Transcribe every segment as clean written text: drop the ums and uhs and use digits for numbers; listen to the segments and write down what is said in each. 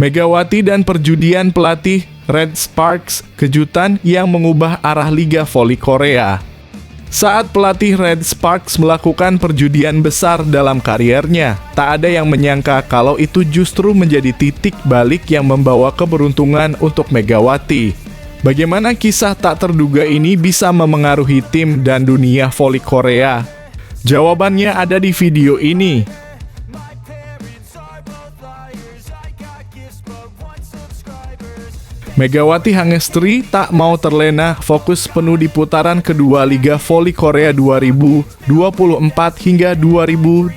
Megawati dan perjudian pelatih Red Sparks, kejutan yang mengubah arah Liga Voli Korea. Saat pelatih Red Sparks melakukan perjudian besar dalam kariernya, tak ada yang menyangka kalau itu justru menjadi titik balik yang membawa keberuntungan untuk Megawati. Bagaimana kisah tak terduga ini bisa memengaruhi tim dan dunia voli Korea? Jawabannya ada di video ini. Megawati Hangestri tak mau terlena, fokus penuh di putaran kedua Liga Voli Korea 2024 hingga 2025.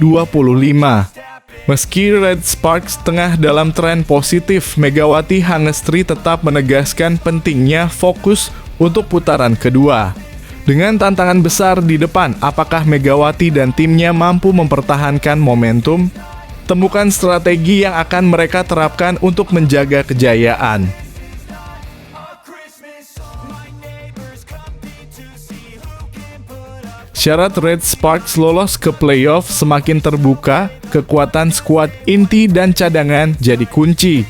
Meski Red Sparks tengah dalam tren positif, Megawati Hangestri tetap menegaskan pentingnya fokus untuk putaran kedua. Dengan tantangan besar di depan, apakah Megawati dan timnya mampu mempertahankan momentum? Temukan strategi yang akan mereka terapkan untuk menjaga kejayaan. Syarat Red Sparks lolos ke playoff semakin terbuka, kekuatan skuad inti dan cadangan jadi kunci.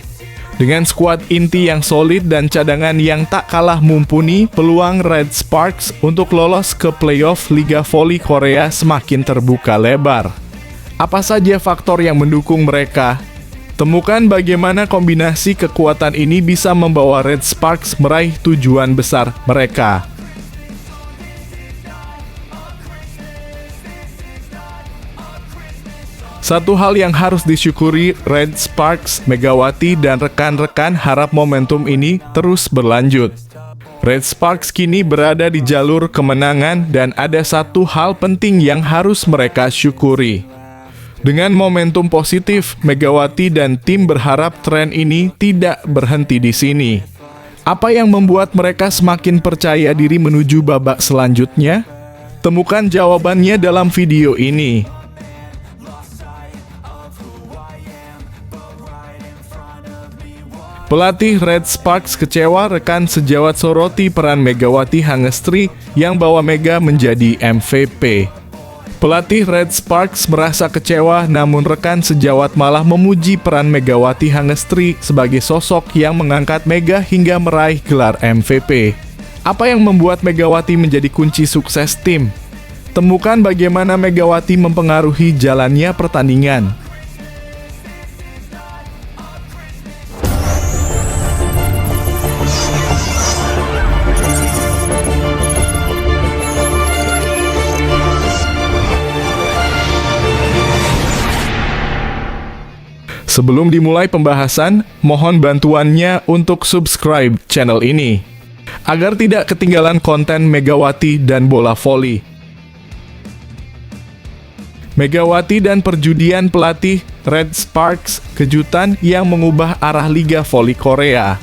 Dengan skuad inti yang solid dan cadangan yang tak kalah mumpuni, peluang Red Sparks untuk lolos ke playoff Liga Voli Korea semakin terbuka lebar. Apa saja faktor yang mendukung mereka? Temukan bagaimana kombinasi kekuatan ini bisa membawa Red Sparks meraih tujuan besar mereka. Satu hal yang harus disyukuri Red Sparks, Megawati, dan rekan-rekan harap momentum ini terus berlanjut. Red Sparks kini berada di jalur kemenangan dan ada satu hal penting yang harus mereka syukuri. Dengan momentum positif, Megawati dan tim berharap tren ini tidak berhenti di sini. Apa yang membuat mereka semakin percaya diri menuju babak selanjutnya? Temukan jawabannya dalam video ini. Pelatih Red Sparks kecewa, rekan sejawat soroti peran Megawati Hangestri yang bawa Mega menjadi MVP. Pelatih Red Sparks merasa kecewa, namun rekan sejawat malah memuji peran Megawati Hangestri sebagai sosok yang mengangkat Mega hingga meraih gelar MVP. Apa yang membuat Megawati menjadi kunci sukses tim? Temukan bagaimana Megawati mempengaruhi jalannya pertandingan. Sebelum dimulai pembahasan, mohon bantuannya untuk subscribe channel ini, agar tidak ketinggalan konten Megawati dan bola voli. Megawati dan perjudian pelatih Red Sparks, kejutan yang mengubah arah Liga Voli Korea.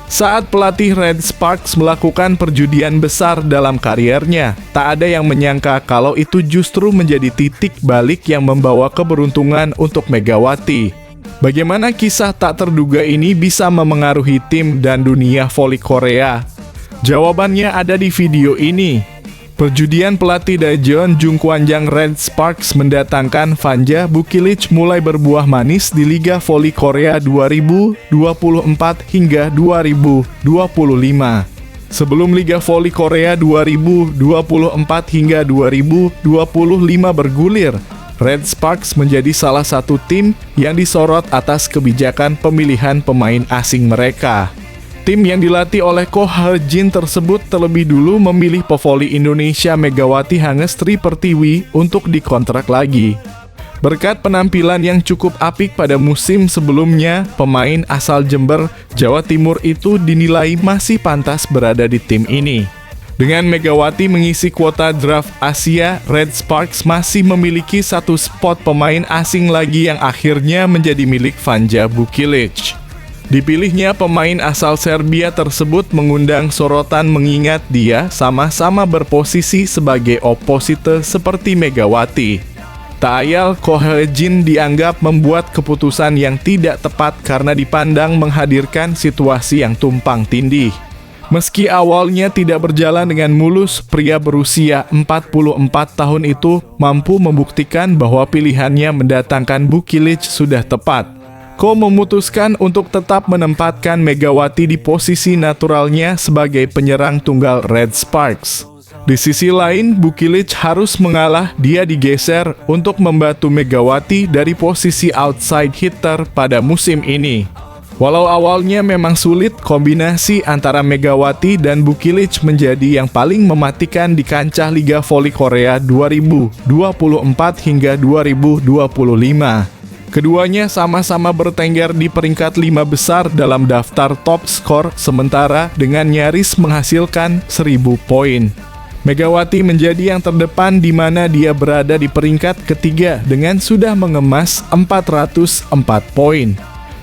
Saat pelatih Red Sparks melakukan perjudian besar dalam kariernya, tak ada yang menyangka kalau itu justru menjadi titik balik yang membawa keberuntungan untuk Megawati. Bagaimana kisah tak terduga ini bisa memengaruhi tim dan dunia voli Korea? Jawabannya ada di video ini. Perjudian pelatih Daejeon Jungkwanjang Red Sparks mendatangkan Vanja Bukilic mulai berbuah manis di Liga Voli Korea 2024 hingga 2025. Sebelum Liga Voli Korea 2024 hingga 2025 bergulir, Red Sparks menjadi salah satu tim yang disorot atas kebijakan pemilihan pemain asing mereka. Tim yang dilatih oleh Ko Ha-jin tersebut terlebih dulu memilih pevoli Indonesia Megawati Hangestri Pertiwi untuk dikontrak lagi. Berkat penampilan yang cukup apik pada musim sebelumnya, pemain asal Jember, Jawa Timur itu dinilai masih pantas berada di tim ini. Dengan Megawati mengisi kuota draft Asia, Red Sparks masih memiliki satu spot pemain asing lagi yang akhirnya menjadi milik Vanja Bukilic. Dipilihnya pemain asal Serbia tersebut mengundang sorotan mengingat dia sama-sama berposisi sebagai oposite seperti Megawati. Tak ayal Ko Ha-jin dianggap membuat keputusan yang tidak tepat karena dipandang menghadirkan situasi yang tumpang tindih. Meski awalnya tidak berjalan dengan mulus, pria berusia 44 tahun itu mampu membuktikan bahwa pilihannya mendatangkan Bukilic sudah tepat. Ko memutuskan untuk tetap menempatkan Megawati di posisi naturalnya sebagai penyerang tunggal Red Sparks. Di sisi lain, Bukilic harus mengalah, dia digeser untuk membantu Megawati dari posisi outside hitter pada musim ini. Walau awalnya memang sulit, kombinasi antara Megawati dan Bukilic menjadi yang paling mematikan di kancah Liga Voli Korea 2024 hingga 2025. Keduanya sama-sama bertengger di peringkat 5 besar dalam daftar top skor sementara dengan nyaris menghasilkan 1000 poin. Megawati menjadi yang terdepan di mana dia berada di peringkat ketiga dengan sudah mengemas 404 poin.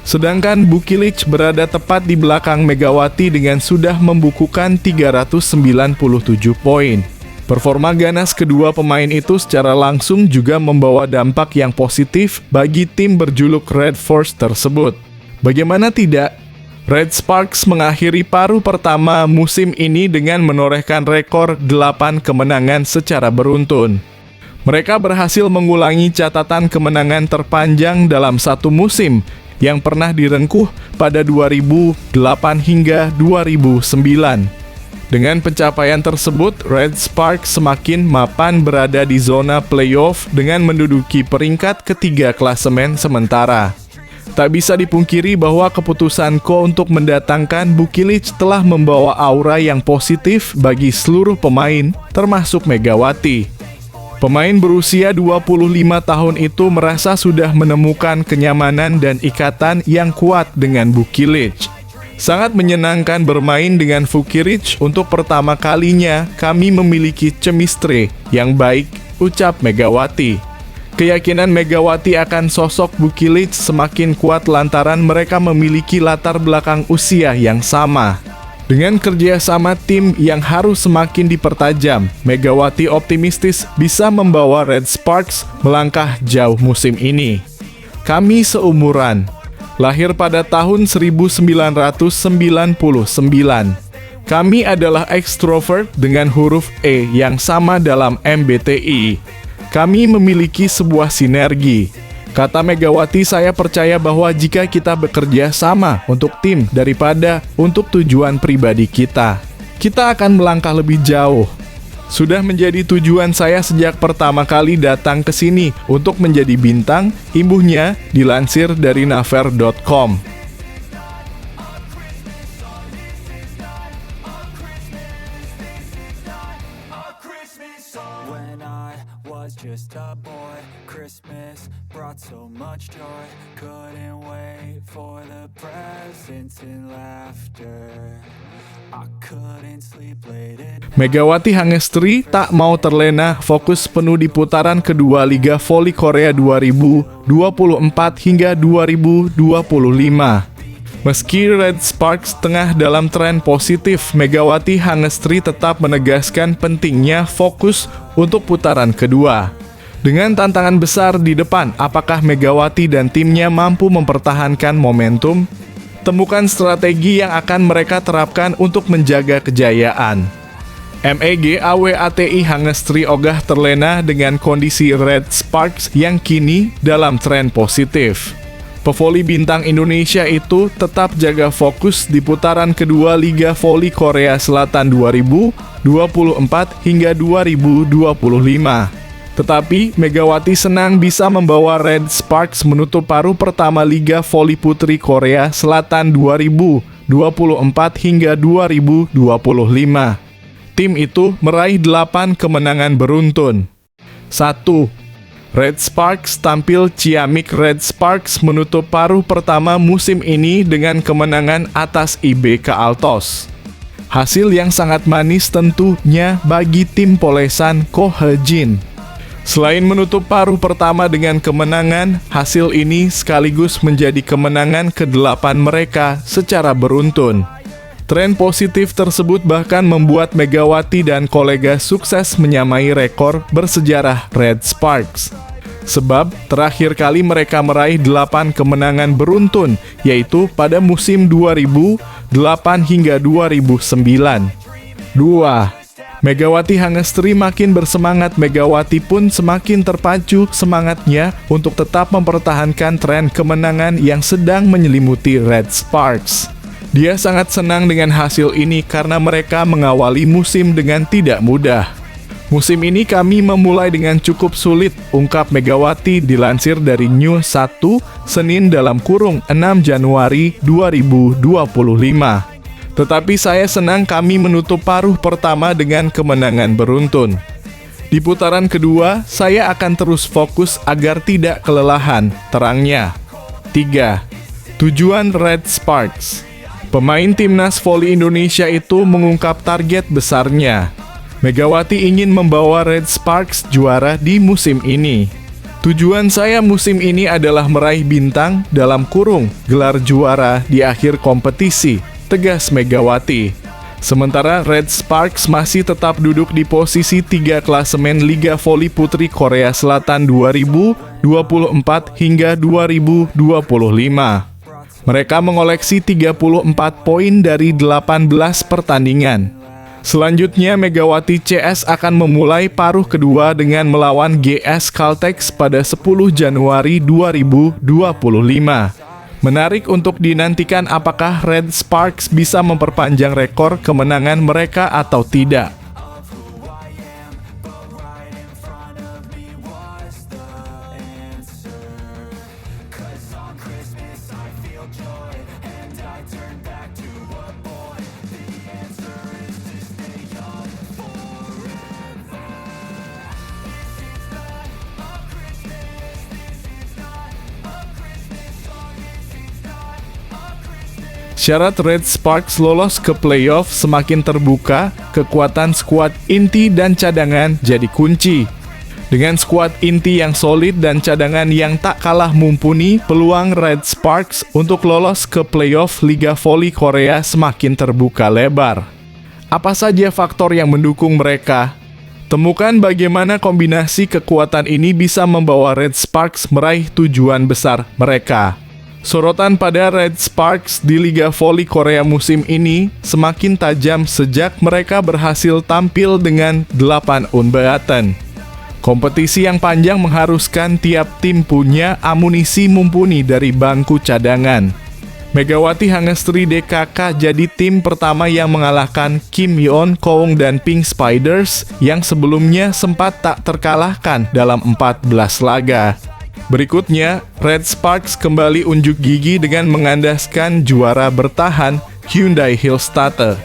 Sedangkan Bukilic berada tepat di belakang Megawati dengan sudah membukukan 397 poin. Performa ganas kedua pemain itu secara langsung juga membawa dampak yang positif bagi tim berjuluk Red Force tersebut. Bagaimana tidak? Red Sparks mengakhiri paruh pertama musim ini dengan menorehkan rekor 8 kemenangan secara beruntun. Mereka berhasil mengulangi catatan kemenangan terpanjang dalam satu musim yang pernah direngkuh pada 2008 hingga 2009. Dengan pencapaian tersebut, Red Sparks semakin mapan berada di zona playoff dengan menduduki peringkat ketiga klasemen sementara. Tak bisa dipungkiri bahwa keputusan Ko untuk mendatangkan Bukilic telah membawa aura yang positif bagi seluruh pemain, termasuk Megawati. Pemain berusia 25 tahun itu merasa sudah menemukan kenyamanan dan ikatan yang kuat dengan Bukilic. Sangat menyenangkan bermain dengan Bukilic untuk pertama kalinya kami memiliki chemistry yang baik, ucap Megawati. Keyakinan Megawati akan sosok Bukilic semakin kuat lantaran mereka memiliki latar belakang usia yang sama. Dengan kerjasama tim yang harus semakin dipertajam, Megawati optimistis bisa membawa Red Sparks melangkah jauh musim ini. Kami seumuran. Lahir pada tahun 1999. Kami adalah ekstrovert dengan huruf E yang sama dalam MBTI. Kami memiliki sebuah sinergi. Kata Megawati, saya percaya bahwa jika kita bekerja sama untuk tim daripada untuk tujuan pribadi kita akan melangkah lebih jauh. Sudah menjadi tujuan saya sejak pertama kali datang ke sini untuk menjadi bintang, imbuhnya dilansir dari naver.com. When I was just a boy, Christmas brought so much joy. Couldn't wait for the presents and laughter. I couldn't sleep late at night. Megawati Hangestri tak mau terlena, fokus penuh di putaran kedua Liga Voli Korea 2024 hingga 2025. Meski Red Sparks tengah dalam tren positif, Megawati Hangestri tetap menegaskan pentingnya fokus untuk putaran kedua. Dengan tantangan besar di depan, apakah Megawati dan timnya mampu mempertahankan momentum? Temukan strategi yang akan mereka terapkan untuk menjaga kejayaan. MEGAWATI Hangestri ogah terlena dengan kondisi Red Sparks yang kini dalam tren positif. Pevoli bintang Indonesia itu tetap jaga fokus di putaran kedua Liga Voli Korea Selatan 2024 hingga 2025. Tetapi Megawati senang bisa membawa Red Sparks menutup paruh pertama Liga Voli Putri Korea Selatan 2024 hingga 2025. Tim itu meraih 8 kemenangan beruntun. 1. Red Sparks tampil ciamik. Red Sparks menutup paruh pertama musim ini dengan kemenangan atas IBK Altos. Hasil yang sangat manis tentunya bagi tim polesan Ko He-jin. Selain menutup paruh pertama dengan kemenangan, hasil ini sekaligus menjadi kemenangan ke-8 mereka secara beruntun. Tren positif tersebut bahkan membuat Megawati dan kolega sukses menyamai rekor bersejarah Red Sparks. Sebab terakhir kali mereka meraih 8 kemenangan beruntun, yaitu pada musim 2008 hingga 2009. 2. Megawati Hangestri makin bersemangat, Megawati pun semakin terpacu semangatnya untuk tetap mempertahankan tren kemenangan yang sedang menyelimuti Red Sparks. Dia sangat senang dengan hasil ini karena mereka mengawali musim dengan tidak mudah. Musim ini kami memulai dengan cukup sulit, ungkap Megawati dilansir dari News 1, Senin (6 Januari 2025). Tetapi saya senang kami menutup paruh pertama dengan kemenangan beruntun. Di putaran kedua, saya akan terus fokus agar tidak kelelahan, terangnya. 3. Tujuan Red Sparks. Pemain timnas voli Indonesia itu mengungkap target besarnya. Megawati ingin membawa Red Sparks juara di musim ini. Tujuan saya musim ini adalah meraih bintang (gelar juara di akhir kompetisi), tegas Megawati. Sementara Red Sparks masih tetap duduk di posisi 3 klasemen Liga Voli Putri Korea Selatan 2024 hingga 2025. Mereka mengoleksi 34 poin dari 18 pertandingan. Selanjutnya, Megawati CS akan memulai paruh kedua dengan melawan GS Caltex pada 10 Januari 2025. Menarik untuk dinantikan apakah Red Sparks bisa memperpanjang rekor kemenangan mereka atau tidak. Syarat Red Sparks lolos ke playoff semakin terbuka, kekuatan skuad inti dan cadangan jadi kunci. Dengan skuad inti yang solid dan cadangan yang tak kalah mumpuni, peluang Red Sparks untuk lolos ke playoff Liga Voli Korea semakin terbuka lebar. Apa saja faktor yang mendukung mereka? Temukan bagaimana kombinasi kekuatan ini bisa membawa Red Sparks meraih tujuan besar mereka. Sorotan pada Red Sparks di Liga Voli Korea musim ini semakin tajam sejak mereka berhasil tampil dengan 8 unbeaten. Kompetisi yang panjang mengharuskan tiap tim punya amunisi mumpuni dari bangku cadangan. Megawati Hangestri DKK jadi tim pertama yang mengalahkan Kim Yeon Kowong dan Pink Spiders yang sebelumnya sempat tak terkalahkan dalam 14 laga. Berikutnya, Red Sparks kembali unjuk gigi dengan mengandaskan juara bertahan Hyundai Hillstatter.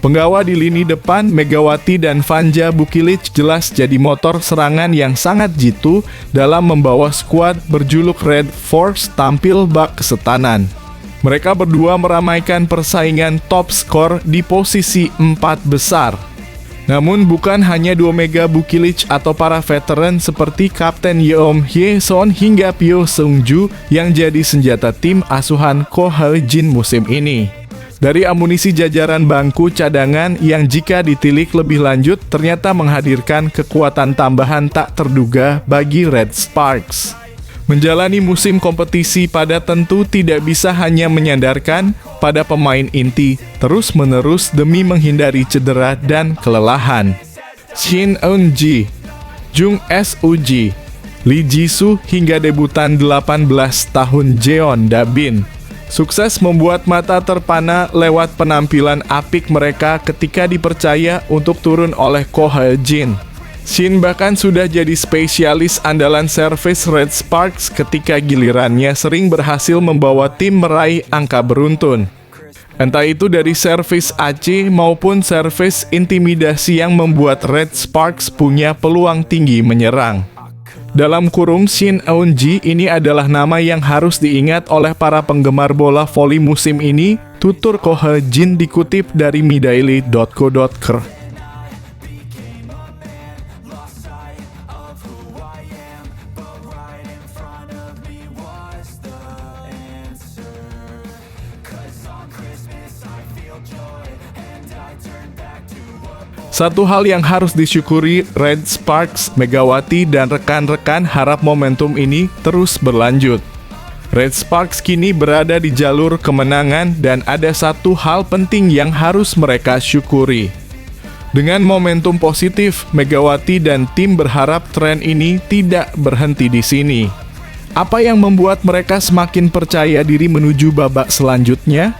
Penggawa di lini depan Megawati dan Vanja Bukilic jelas jadi motor serangan yang sangat jitu dalam membawa skuad berjuluk Red Force tampil bak kesetanan. Mereka berdua meramaikan persaingan top skor di posisi 4 besar. Namun bukan hanya dua Mega Bukilic atau para veteran seperti Kapten Yeom Hye-son hingga Pyo Seung-ju yang jadi senjata tim asuhan Ko Hae-jin musim ini. Dari amunisi jajaran bangku cadangan yang jika ditilik lebih lanjut ternyata menghadirkan kekuatan tambahan tak terduga bagi Red Sparks. Menjalani musim kompetisi pada tentu tidak bisa hanya menyandarkan pada pemain inti terus-menerus demi menghindari cedera dan kelelahan. Shin Eun-ji, Jung S-uji, Lee Ji-soo hingga debutan 18 tahun Jeon Da-bin. Sukses membuat mata terpana lewat penampilan apik mereka ketika dipercaya untuk turun oleh Ko Hae-jin. Shin bahkan sudah jadi spesialis andalan servis Red Sparks ketika gilirannya sering berhasil membawa tim meraih angka beruntun. Entah itu dari servis AC maupun servis intimidasi yang membuat Red Sparks punya peluang tinggi menyerang. Dalam kurung Shin Eun-ji ini adalah nama yang harus diingat oleh para penggemar bola voli musim ini, tutur Ko Hae-jin dikutip dari midaily.co.kr. Satu hal yang harus disyukuri Red Sparks, Megawati, dan rekan-rekan harap momentum ini terus berlanjut. Red Sparks kini berada di jalur kemenangan dan ada satu hal penting yang harus mereka syukuri. Dengan momentum positif, Megawati dan tim berharap tren ini tidak berhenti di sini. Apa yang membuat mereka semakin percaya diri menuju babak selanjutnya?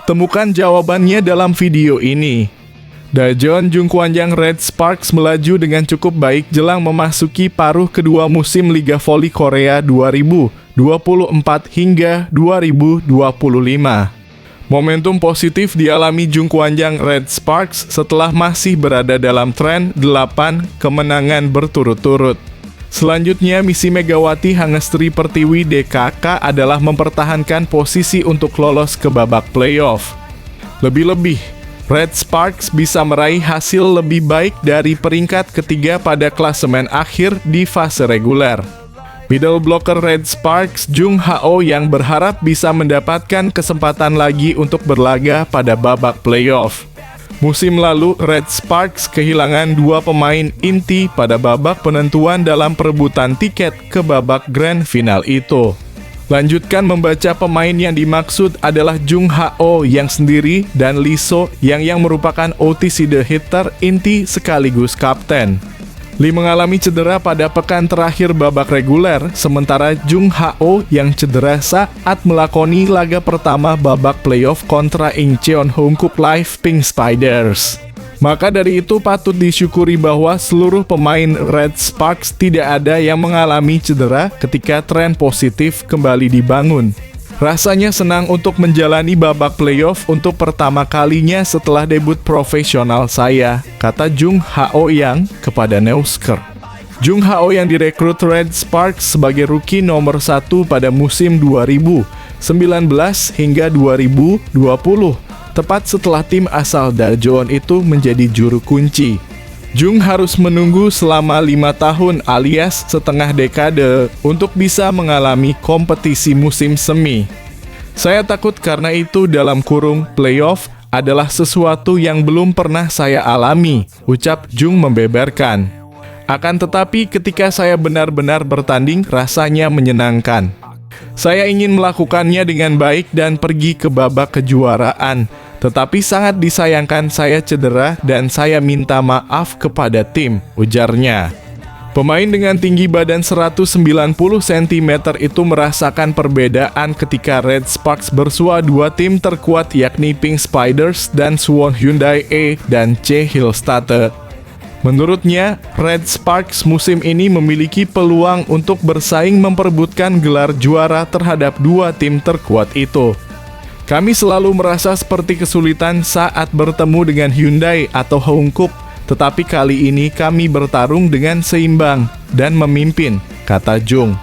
Temukan jawabannya dalam video ini. Daejeon Jungkwanjang Red Sparks melaju dengan cukup baik jelang memasuki paruh kedua musim Liga Voli Korea 2024 hingga 2025. Momentum positif dialami Jungkwanjang Red Sparks setelah masih berada dalam tren 8 kemenangan berturut-turut. Selanjutnya, misi Megawati Hangestri Pertiwi DKK adalah mempertahankan posisi untuk lolos ke babak playoff. Lebih-lebih, Red Sparks bisa meraih hasil lebih baik dari peringkat ketiga pada klasemen akhir di fase reguler. Middle blocker Red Sparks Jung Hao yang berharap bisa mendapatkan kesempatan lagi untuk berlaga pada babak playoff. Musim lalu, Red Sparks kehilangan 2 pemain inti pada babak penentuan dalam perebutan tiket ke babak grand final itu. Lanjutkan membaca pemain yang dimaksud adalah Jung Hao yang sendiri dan Lee So yang merupakan OTC The Hitter inti sekaligus kapten. Lee mengalami cedera pada pekan terakhir babak reguler, sementara Jung Hao yang cedera saat melakoni laga pertama babak playoff kontra Incheon Hongkook Live Pink Spiders. Maka dari itu patut disyukuri bahwa seluruh pemain Red Sparks tidak ada yang mengalami cedera ketika tren positif kembali dibangun. Rasanya senang untuk menjalani babak playoff untuk pertama kalinya setelah debut profesional saya, kata Jung Hao yang kepada Neusker. Jung Hao yang direkrut Red Sparks sebagai rookie nomor 1 pada musim 2019 hingga 2020, tepat setelah tim asal Daejeon itu menjadi juru kunci. Jung harus menunggu selama 5 tahun alias setengah dekade untuk bisa mengalami kompetisi musim semi. Saya takut karena itu dalam kurung playoff adalah sesuatu yang belum pernah saya alami, ucap Jung membeberkan. Akan tetapi ketika saya benar-benar bertanding rasanya menyenangkan. Saya ingin melakukannya dengan baik dan pergi ke babak kejuaraan. Tetapi sangat disayangkan saya cedera dan saya minta maaf kepada tim, ujarnya. Pemain dengan tinggi badan 190 cm itu merasakan perbedaan ketika Red Sparks bersua 2 tim terkuat yakni Pink Spiders dan Suwon Hyundai E dan C Hillstatte. Menurutnya, Red Sparks musim ini memiliki peluang untuk bersaing memperebutkan gelar juara terhadap 2 tim terkuat itu. Kami selalu merasa seperti kesulitan saat bertemu dengan Hyundai atau Hongkook, tetapi kali ini kami bertarung dengan seimbang dan memimpin, kata Jung.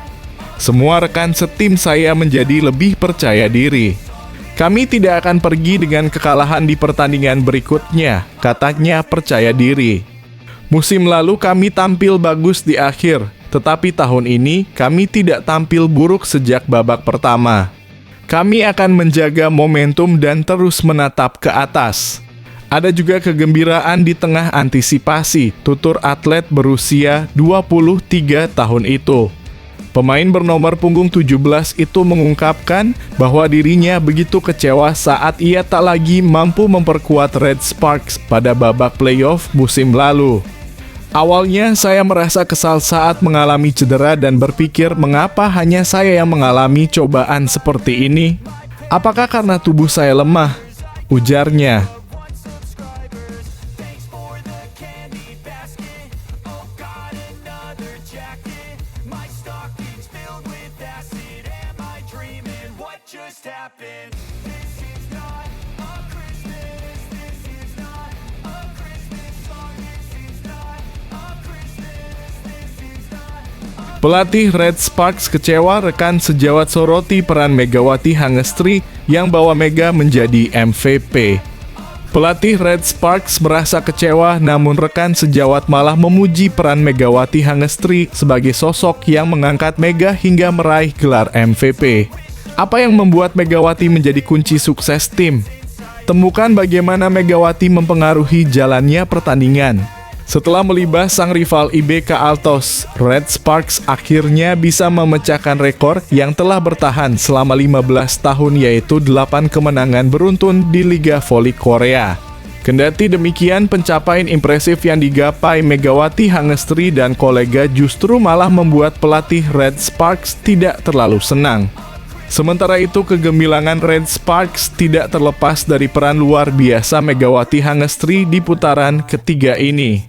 Semua rekan setim saya menjadi lebih percaya diri. Kami tidak akan pergi dengan kekalahan di pertandingan berikutnya, katanya percaya diri. Musim lalu kami tampil bagus di akhir, tetapi tahun ini kami tidak tampil buruk sejak babak pertama. Kami akan menjaga momentum dan terus menatap ke atas. Ada juga kegembiraan di tengah antisipasi, tutur atlet berusia 23 tahun itu. Pemain bernomor punggung 17 itu mengungkapkan bahwa dirinya begitu kecewa saat ia tak lagi mampu memperkuat Red Sparks pada babak playoff musim lalu. Awalnya saya merasa kesal saat mengalami cedera dan berpikir mengapa hanya saya yang mengalami cobaan seperti ini? Apakah karena tubuh saya lemah? Ujarnya. Pelatih Red Sparks kecewa rekan sejawat soroti peran Megawati Hangestri yang bawa Mega menjadi MVP. Pelatih Red Sparks merasa kecewa namun rekan sejawat malah memuji peran Megawati Hangestri sebagai sosok yang mengangkat Mega hingga meraih gelar MVP. Apa yang membuat Megawati menjadi kunci sukses tim? Temukan bagaimana Megawati mempengaruhi jalannya pertandingan. Setelah melibas sang rival IBK Altos, Red Sparks akhirnya bisa memecahkan rekor yang telah bertahan selama 15 tahun yaitu 8 kemenangan beruntun di Liga Voli Korea. Kendati demikian, pencapaian impresif yang digapai Megawati Hangestri dan kolega justru malah membuat pelatih Red Sparks tidak terlalu senang. Sementara itu, kegemilangan Red Sparks tidak terlepas dari peran luar biasa Megawati Hangestri di putaran ketiga ini.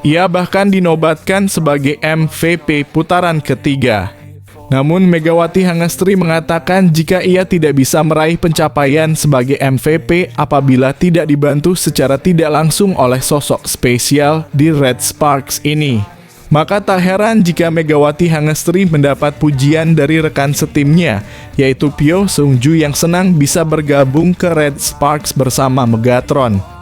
Ia bahkan dinobatkan sebagai MVP putaran ketiga. Namun Megawati Hangestri mengatakan jika ia tidak bisa meraih pencapaian sebagai MVP apabila tidak dibantu secara tidak langsung oleh sosok spesial di Red Sparks ini. Maka tak heran jika Megawati Hangestri mendapat pujian dari rekan setimnya, yaitu Pyo Seungju yang senang bisa bergabung ke Red Sparks bersama Megatron.